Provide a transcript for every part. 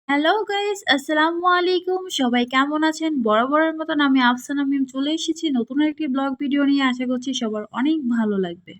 Hello guys, আসসালামু আলাইকুম। সবাই কেমন আছেন? বরাবরের মতন আমি আফসানা মিম চলে এসেছি নতুন একটি ব্লগ ভিডিও নিয়ে। আশা করছি সবার অনেক ভালো লাগবে।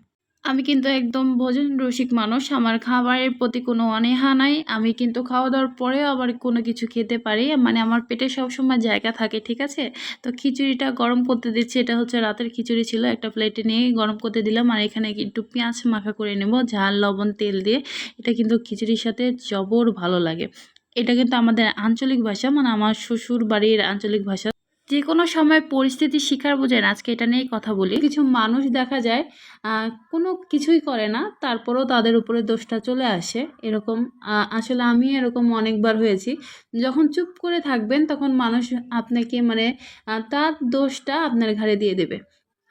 আমি কিন্তু একদম ভোজন রসিক মানুষ। আমার খাবারের প্রতি কোনো অনীহা নাই। আমি কিন্তু খাওয়া-দাওয়ার পরেও আবার কোনো কিছু খেতে পারি। মানে আমার পেটে সবসময় জায়গা থাকে, ঠিক আছে? তো খিচুড়িটা গরম করতে দিচ্ছি। এটা হচ্ছে রাতের খিচুড়ি ছিল। একটা প্লেটে নিয়ে গরম করতে দিলাম। আর এখানে একটু পেঁয়াজ মাখা করে নেব ঝাল, লবণ, তেল দিয়ে। এটা কিন্তু খিচুড়ির সাথে জবর ভালো লাগে। এটা কিন্তু আমাদের আঞ্চলিক ভাষা, মানে আমার শ্বশুর বাড়ির আঞ্চলিক ভাষা। যেকোনো সময় পরিস্থিতির শিকার বোঝেন, আজকে এটা নিয়েই কথা বলি। কিছু মানুষ দেখা যায় কোনো কিছুই করে না, তারপরেও তাদের উপরে দোষটা চলে আসে। এরকম আসলে আমি এরকম অনেকবার হয়েছি। যখন চুপ করে থাকবেন তখন মানুষ আপনাকে মানে তার দোষটা আপনার ঘাড়ে দিয়ে দেবে।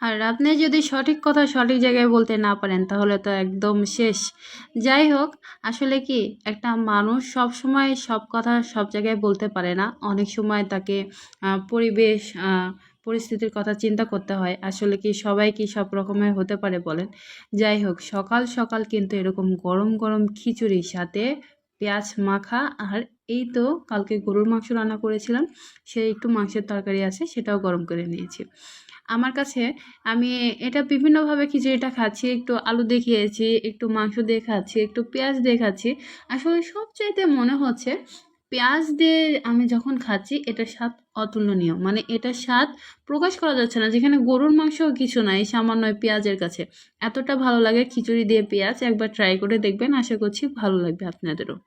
আর আপনি যদি সঠিক কথা সঠিক জায়গায় বলতে না পারেন তাহলে তো একদম শেষ। যাই হোক, আসলে কি একটা মানুষ সব সময় সব কথা সব জায়গায় বলতে পারে না। অনেক সময় তাকে পরিবেশ, পরিস্থিতির কথা চিন্তা করতে হয়। আসলে কি সবাই কি সব রকমের হতে পারে বলেন? যাই হোক, সকাল সকাল কিন্তু এরকম গরম গরম খিচুড়ির সাথে পেঁয়াজ মাখা, আর এই তো কালকে গরুর মাংস রান্না করেছিলাম, সে একটু মাংসের তরকারি আছে, সেটাও গরম করে নিয়েছি। আমার কাছে আমি এটা বিভিন্নভাবে খিচুড়িটা খাচ্ছি। একটু আলু দিয়ে খেয়েছি, একটু মাংস দিয়ে খাচ্ছি, একটু পেঁয়াজ দিয়ে খাচ্ছি। আসলে সবচাইতে মনে হচ্ছে পেঁয়াজ দিয়ে আমি যখন খাচ্ছি এটার স্বাদ অতুলনীয়। মানে এটার স্বাদ প্রকাশ করা যাচ্ছে না। যেখানে গরুর মাংসও কিছু নাই সামান্য ওই পেঁয়াজের কাছে। এতটা ভালো লাগে খিচুড়ি দিয়ে পেঁয়াজ। একবার ট্রাই করে দেখবেন, আশা করছি ভালো লাগবে আপনাদেরও।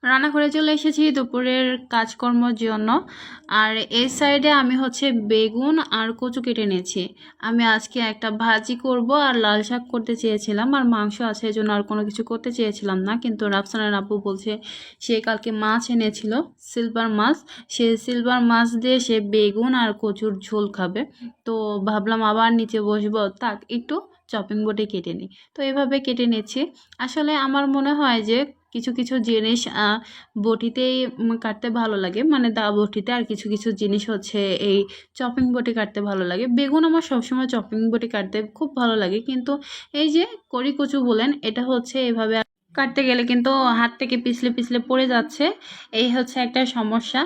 রান্না করে চলে এসেছি দুপুরের কাজকর্মের জন্য। আর এই সাইডে আমি হচ্ছে বেগুন আর কচু কেটে নিয়েছি। আমি আজকে একটা ভাজি করব আর লাল শাক করতে চেয়েছিলাম, আর মাংস আছে এই জন্য আর কোনো কিছু করতে চেয়েছিলাম না। কিন্তু রাফসানের আব্বু বলছে সে কালকে মাছ এনেছিল, সিলভার মাছ। সে সিলভার মাছ দিয়ে সে বেগুন আর কচুর ঝোল খাবে। তো ভাবলাম আবার নিচে বসবো, তাক একটু চপিং বোর্ডে কেটে নিই। তো এভাবে কেটে নিচ্ছি। আসলে আমার মনে হয় যে কিছু কিছু জিনিস বটিতেই কাটতে ভালো লাগে, মানে দা বটিতে। আর কিছু কিছু জিনিস হচ্ছে এই চপিং বোর্ডে কাটতে ভালো লাগে। বেগুন আমার সবসময় চপিং বোর্ডে কাটতে খুব ভালো লাগে, কিন্তু এই যে কড়ি কচু বলেন, এটা হচ্ছে এভাবে কাটতে গেলে কিন্তু হাত থেকে পিছলে পিছলে পড়ে যাচ্ছে। এই হচ্ছে একটা সমস্যা।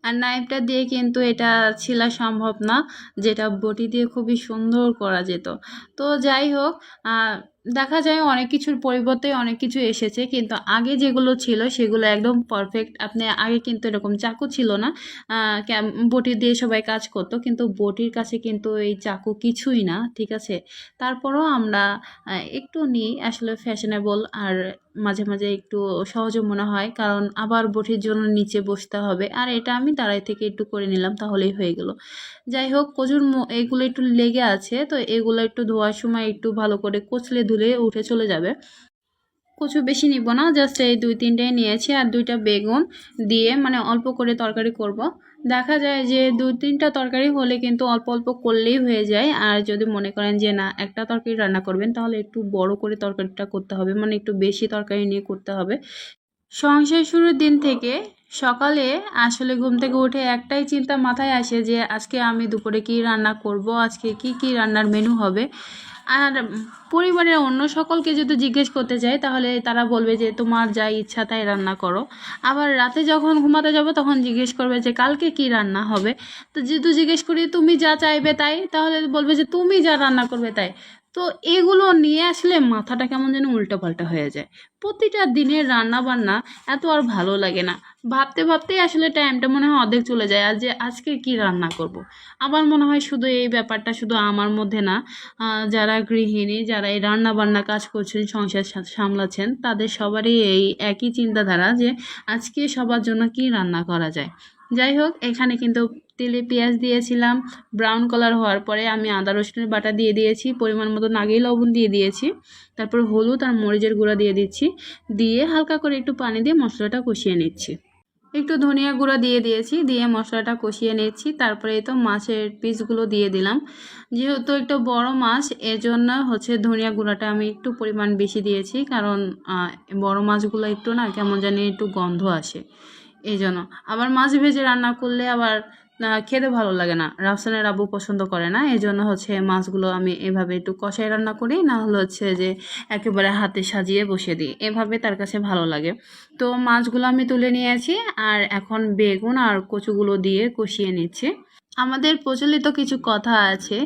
আর নাইফটা দিয়ে কিন্তু এটা ছিলা সম্ভব না, যেটা বটি দিয়ে খুবই সুন্দর করা যেত। তো যাই হোক, দেখা যায় অনেক কিছুর পরিবর্তে অনেক কিছু এসেছে, কিন্তু আগে যেগুলো ছিল সেগুলো একদম পারফেক্ট। আপনি আগে কিন্তু এরকম চাকু ছিল না, বটি দিয়ে সবাই কাজ করতো, কিন্তু বটির কাছে কিন্তু এই চাকু কিছুই না, ঠিক আছে? তারপরও আমরা একটু নিই আসলে ফ্যাশনেবল, আর মাঝে মাঝে একটু সহজও মনে হয়, কারণ আবার বটির জন্য নিচে বসতে হবে। আর এটা আমি দাঁড়াই থেকে একটু করে নিলাম, তাহলেই হয়ে গেল। যাই হোক, কচুর এগুলো একটু লেগে আছে, তো এগুলো একটু ধোয়ার সময় একটু ভালো করে কচলে ধুলে উঠে চলে যাবে। কচু বেশি নিব না, জাস্ট এই দুই তিনটাই নিয়েছি। আর দুইটা বেগুন দিয়ে মানে অল্প করে তরকারি করব। দেখা যায় যে দুই তিনটা তরকারি হলে কিন্তু অল্প অল্প করলেই হয়ে যায়। আর যদি মনে করেন যে না, একটা তরকারি রান্না করবেন, তাহলে একটু বড় করে তরকারিটা করতে হবে, মানে একটু বেশি তরকারি নিয়ে করতে হবে। সংসার শুরুর দিন থেকে সকালে আসলে ঘুম থেকে উঠে একটাই চিন্তা মাথায় আসে যে আজকে আমি দুপুরে কি রান্না করব, আজকে কি কি রান্নার মেনু হবে। আর পরিবারের অন্য সকলকে যদি জিজ্ঞেস করতে যাই তাহলে তারা বলবে যে তোমার যা ইচ্ছা তাই রান্না করো। আবার রাতে যখন ঘুমাতে যাব তখন জিজ্ঞেস করবে যে কালকে কি রান্না হবে। তো যেহেতু জিজ্ঞেস করি তুমি যা চাইবে তাই, তাহলে বলবে যে তুমি যা রান্না করবে তাই। তো এগুলো নিয়ে আসলে মাথাটা কেমন যেন উল্টোপাল্টা হয়ে যায়। প্রতিটা দিনের রান্না বান্না এত আর ভালো লাগে না। ভাবতে ভাবতেই আসলে টাইমটা মনে হয় অর্ধেক চলে যায়, আর যে আজকে কি রান্না করব। আমার মনে হয় শুধু এই ব্যাপারটা শুধু আমার মধ্যে না, যারা গৃহিণী, যারা এই রান্না বান্না কাজ করছেন, সংসার সামলাচ্ছেন, তাদের সবারই এই একই চিন্তাধারা যে আজকে সবার জন্য কি রান্না করা যায়। যাই হোক, এখানে কিন্তু তেলে পেঁয়াজ দিয়েছিলাম। ব্রাউন কালার হওয়ার পরে আমি আদা রসুনের বাটা দিয়ে দিয়েছি, পরিমাণ মতন আগেই লবণ দিয়ে দিয়েছি। তারপর হলুদ আর মরিচের গুঁড়া দিয়ে দিচ্ছি। দিয়ে হালকা করে একটু পানি দিয়ে মশলাটা কষিয়ে নিচ্ছি। একটু ধনিয়া গুঁড়া দিয়ে দিয়েছি, দিয়ে মশলাটা কষিয়ে নিচ্ছি। তারপরে এই তো মাছের পিসগুলো দিয়ে দিলাম। যেহেতু একটু বড় মাছ, এজন্য হচ্ছে ধনিয়া গুঁড়াটা আমি একটু পরিমাণ বেশি দিয়েছি, কারণ বড় মাছগুলো একটু না কেমন জানি একটু গন্ধ আসে, এই জন্য। আবার মাছ ভেজে রান্না করলে আবার খেতে ভালো লাগে না, রাফসানের আব্বু পছন্দ করে না। এই জন্য হচ্ছে মাছগুলো আমি এভাবে একটু কষাই রান্না করি, না হলে হচ্ছে যে একেবারে হাতে সাজিয়ে বসিয়ে দিই, এভাবে তার কাছে ভালো লাগে। তো মাছগুলো আমি তুলে নিয়েছি, আর এখন বেগুন আর কচুগুলো দিয়ে কষিয়ে নিচ্ছি। আমাদের প্রচলিত কিছু কথা আছে,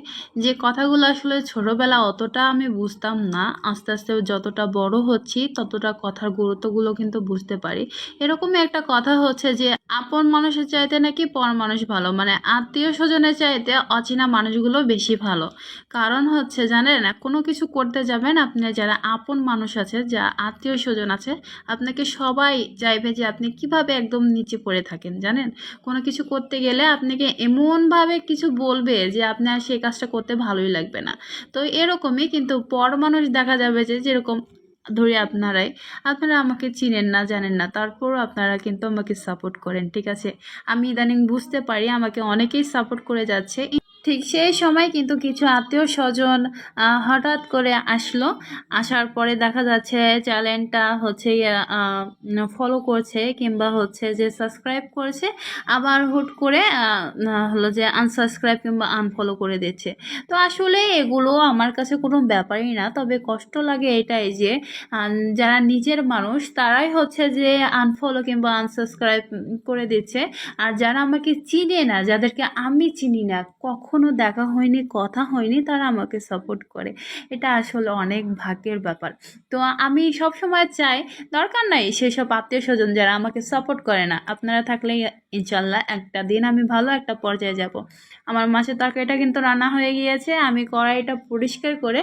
যে কথাগুলো আসলে ছোটবেলা অতটা আমি বুঝতাম না, আস্তে আস্তে যতটা বড় হচ্ছি ততটা কথার গুরুত্বগুলো কিন্তু বুঝতে পারি। এরকমই একটা কথা হচ্ছে যে আপন মানুষের চাইতে নাকি পর মানুষ ভালো, মানে আত্মীয় স্বজনের চাইতে অচেনা মানুষগুলো বেশি ভালো। কারণ হচ্ছে জানেন, কোনো কিছু করতে যাবেন আপনি, যারা আপন মানুষ আছে, যা আত্মীয় স্বজন আছে, আপনাকে সবাই চাইবে যে আপনি কিভাবে একদম নিচে পড়ে থাকেন জানেন। কোনো কিছু করতে গেলে আপনাকে এমনভাবে কিছু বলবে যে আপনার সেই কাজটা করতে ভালোই লাগবে না। তো এরকমই কিন্তু পর মানুষ দেখা যাবে যে যেরকম ধরি আপনারা আমাকে চিনেন না, জানেন না, তারপরও আপনারা কিন্তু আমাকে সাপোর্ট করেন, ঠিক আছে। আমি ইদানিং বুঝতে পারি আমাকে অনেকেই সাপোর্ট করে যাচ্ছে। ঠিক সেই সময় কিন্তু কিছু আত্মীয় স্বজন হঠাৎ করে আসলো, আসার পরে দেখা যাচ্ছে চ্যানেলটা হচ্ছে ফলো করছে, কিংবা হচ্ছে যে সাবস্ক্রাইব করেছে, আবার হুট করে হলো যে আনসাবস্ক্রাইব কিংবা আনফলো করে দিচ্ছে। তো আসলে এগুলো আমার কাছে কোনো ব্যাপারই না, তবে কষ্ট লাগে এটাই যে যারা নিজের মানুষ তারাই হচ্ছে যে আনফলো কিংবা আনসাবস্ক্রাইব করে দিচ্ছে, আর যারা আমাকে চিনে না, যাদেরকে আমি চিনি না, কখনো দেখা হয়নি, কথা হয়নি, তারা আমাকে সাপোর্ট করে। এটা আসলে অনেক ভাগ্যের ব্যাপার। তো আমি সব সময় চাই, দরকার নাই সেসব আত্মীয় স্বজন যারা আমাকে সাপোর্ট করে না, আপনারা থাকলে ইনশাল্লাহ একটা দিন আমি ভালো একটা পর্যায়ে যাব। আমার মাছের তরকারিটা কিন্তু রান্না হয়ে গিয়েছে, আমি কড়াইটা পরিষ্কার করে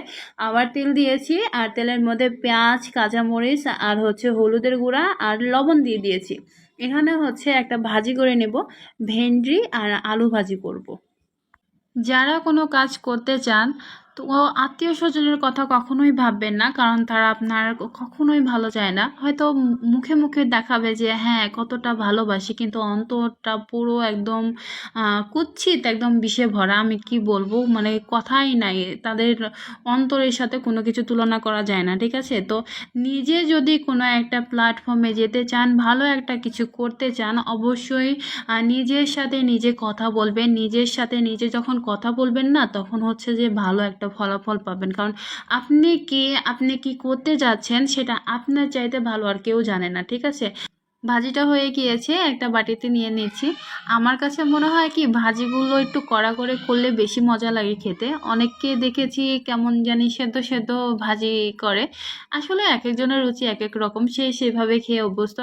আবার তেল দিয়েছি, আর তেলের মধ্যে পেঁয়াজ, কাঁচামরিচ আর হচ্ছে হলুদের গুঁড়া আর লবণ দিয়ে দিয়েছি। এখানে হচ্ছে একটা ভাজি করে নেব, ভেন্ডি আর আলু ভাজি করব। যারা কোনো কাজ করতে চান, তো আত্মীয় স্বজনের কথা কখনোই ভাববেন না, কারণ তারা আপনার কখনোই ভালো চায় না। হয়তো মুখে মুখে দেখাবে যে হ্যাঁ কতটা ভালোবাসি, কিন্তু অন্তরটা পুরো একদম কুৎসিত, একদম বিষে ভরা। আমি কি বলবো, মানে কথাই নাই, তাদের অন্তরের সাথে কোনো কিছু তুলনা করা যায় না, ঠিক আছে। তো নিজে যদি কোনো একটা প্ল্যাটফর্মে যেতে চান, ভালো একটা কিছু করতে চান, অবশ্যই নিজের সাথে নিজে কথা বলবেন। নিজের সাথে নিজে যখন কথা বলবেন না, তখন হচ্ছে যে ভালো একটা ফলাফল পাবেন। কারণ আপনি কি করতে যাচ্ছেন সেটা আপনার চাইতে ভালো আর কেউ জানে না, ঠিক আছে। ভাজিটা হয়ে গিয়েছে, একটা বাটিতে নিয়ে নিচ্ছি। আমার কাছে মনে হয় কি, ভাজিগুলো একটু কড়া করে করলে বেশি মজা লাগে খেতে। অনেককে দেখেছি কেমন জানি সেদ্ধ সেদ্ধ ভাজি করে, আসলে এক একজনের রুচি এক এক রকম, সেভাবে খেয়ে অভ্যস্ত।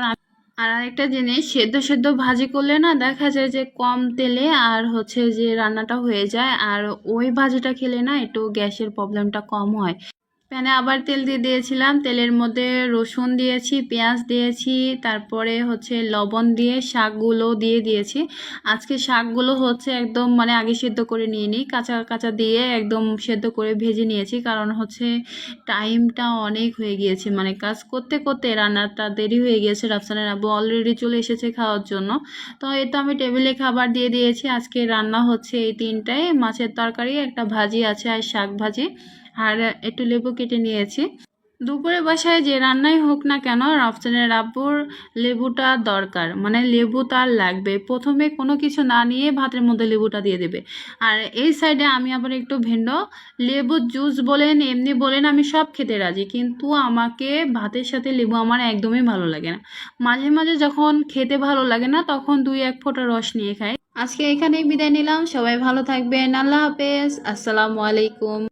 আর আরেকটা জিনিস, সেদ্ধ সেদ্ধ ভাজি করলে না দেখা যায় যে কম তেলে আর হচ্ছে যে রান্নাটা হয়ে যায়, আর ওই ভাজিটা খেলে না একটু গ্যাসের প্রবলেমটা কম হয়। প্যানে আবার তেল দিয়ে দিয়েছিলাম, তেলের মধ্যে রসুন দিয়েছি, পেঁয়াজ দিয়েছি, তারপরে হচ্ছে লবণ দিয়ে শাকগুলো দিয়ে দিয়েছি। আজকে শাকগুলো হচ্ছে একদম মানে আগে সেদ্ধ করে নিয়ে নিই, কাঁচা কাঁচা দিয়ে একদম সেদ্ধ করে ভেজে নিয়েছি, কারণ হচ্ছে টাইমটা অনেক হয়ে গিয়েছে, মানে কাজ করতে করতে রান্নাটা দেরি হয়ে গিয়েছে। রাফসানের আব্বু অলরেডি চলে এসেছে খাওয়ার জন্য। তো এই তো আমি টেবিলে খাবার দিয়ে দিয়েছি। আজকে রান্না হচ্ছে এই তিনটাই, মাছের তরকারি, একটা ভাজি আছে আর শাক ভাজি, আর একটু লেবু কেটে নিয়েছি। দুপুরে বাসায় যে রান্নাই হোক না কেন, রাফসানের আব্বুর লেবুটা দরকার, মানে লেবু তার লাগবে। প্রথমে কোনো কিছু না নিয়ে ভাতের মধ্যে লেবুটা দিয়ে দেবে। আর এই সাইডে আমি আবার একটু ভিন্ন, লেবু জুস বলেন এমনি বলেন আমি সব খেতে রাজি, কিন্তু আমাকে ভাতের সাথে লেবু আমার একদমই ভালো লাগে না। মাঝে মাঝে যখন খেতে ভালো লাগে না, তখন 2-1 ফোঁটা রস নিয়ে খাই। আজকে এখানেই বিদায় নিলাম, সবাই ভালো থাকবেন, আল্লাহ হাফেজ, আসসালামু আলাইকুম।